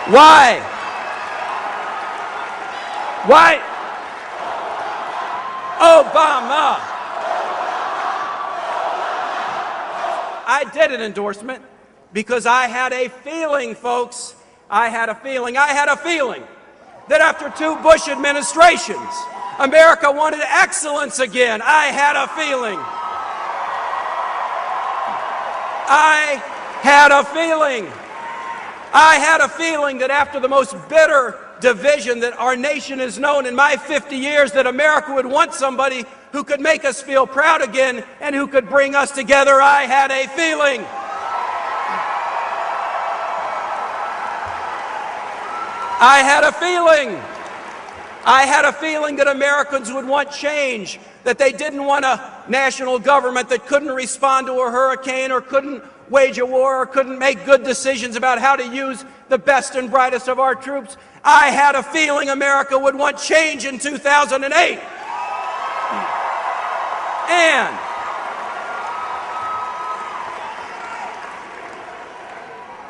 Why? Why? Obama. I did an endorsement because I had a feeling, folks. I had a feeling that after 2 Bush administrations, America wanted excellence again. I had a feeling. I had a feeling that after the most bitter division that our nation has known in my 50 years, that America would want somebody who could make us feel proud again and who could bring us together. I had a feeling. I had a feeling that Americans would want change, that they didn't want a national government that couldn't respond to a hurricane or couldn't wage a war or couldn't make good decisions about how to use the best and brightest of our troops. I had a feeling America would want change in 2008.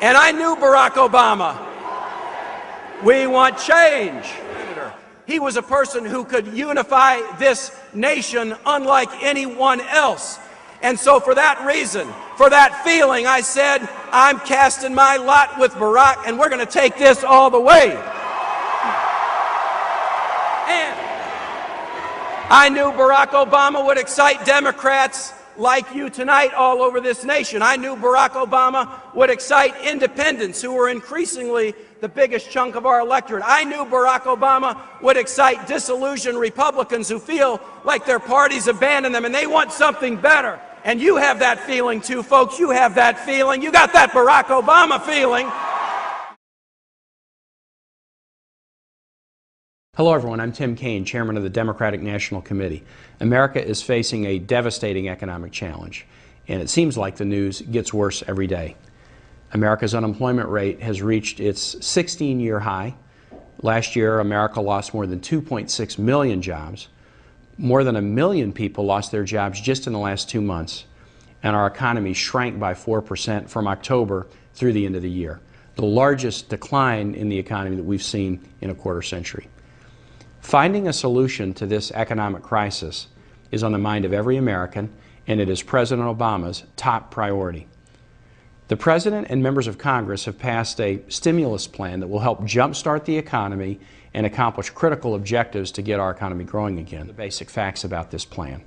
And I knew Barack Obama. We want change. He was a person who could unify this nation unlike anyone else. And so for that reason, for that feeling, I said, I'm casting my lot with Barack, and we're going to take this all the way. And I knew Barack Obama would excite Democrats like you tonight all over this nation. I knew Barack Obama would excite independents who were increasingly the biggest chunk of our electorate. I knew Barack Obama would excite disillusioned Republicans who feel like their parties abandoned them and they want something better. And you have that feeling too, folks. You have that feeling. You got that Barack Obama feeling. Hello everyone, I'm Tim Kaine, Chairman of the Democratic National Committee. America is facing a devastating economic challenge, and it seems like the news gets worse every day. America's unemployment rate has reached its 16-year high. Last year, America lost more than 2.6 million jobs. More than 1 million people lost their jobs just in the last 2 months, and our economy shrank by 4% from October through the end of the year, the largest decline in the economy that we've seen in a quarter century. Finding a solution to this economic crisis is on the mind of every American, and it is President Obama's top priority. The President and members of Congress have passed a stimulus plan that will help jumpstart the economy and accomplish critical objectives to get our economy growing again. The basic facts about this plan.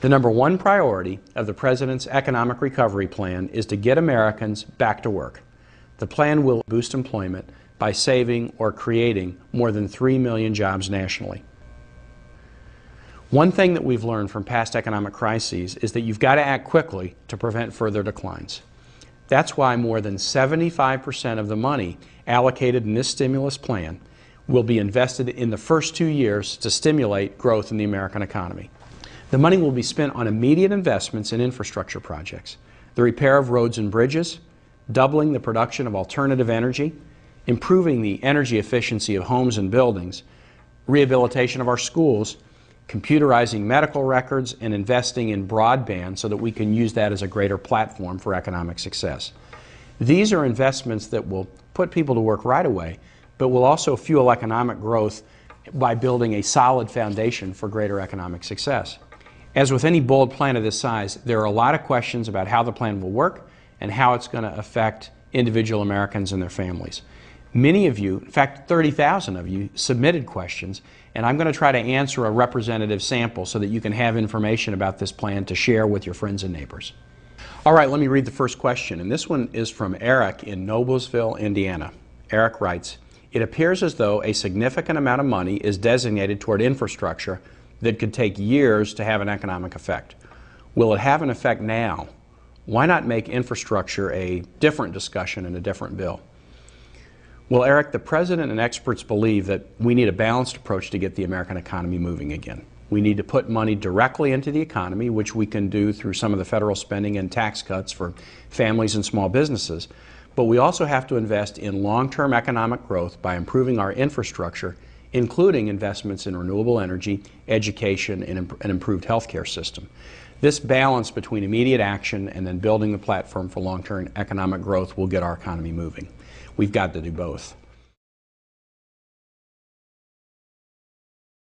The number one priority of the President's economic recovery plan is to get Americans back to work. The plan will boost employment by saving or creating more than 3 million jobs nationally. One thing that we've learned from past economic crises is that you've got to act quickly to prevent further declines. That's why more than 75% of the money allocated in this stimulus plan will be invested in the first 2 years to stimulate growth in the American economy. The money will be spent on immediate investments in infrastructure projects, the repair of roads and bridges, doubling the production of alternative energy, improving the energy efficiency of homes and buildings, rehabilitation of our schools, computerizing medical records, and investing in broadband so that we can use that as a greater platform for economic success. These are investments that will put people to work right away, but will also fuel economic growth by building a solid foundation for greater economic success. As with any bold plan of this size, there are a lot of questions about how the plan will work and how it's going to affect individual Americans and their families. Many of you, in fact 30,000 of you, submitted questions, and I'm going to try to answer a representative sample so that you can have information about this plan to share with your friends and neighbors. All right, let me read the first question, and this one is from Eric in Noblesville, Indiana. Eric writes, "It appears as though a significant amount of money is designated toward infrastructure that could take years to have an economic effect. Will it have an effect now? Why not make infrastructure a different discussion in a different bill?" Well, Eric, the President and experts believe that we need a balanced approach to get the American economy moving again. We need to put money directly into the economy, which we can do through some of the federal spending and tax cuts for families and small businesses. But we also have to invest in long-term economic growth by improving our infrastructure, including investments in renewable energy, education, and an improved health care system. This balance between immediate action and then building the platform for long-term economic growth will get our economy moving. We've got to do both.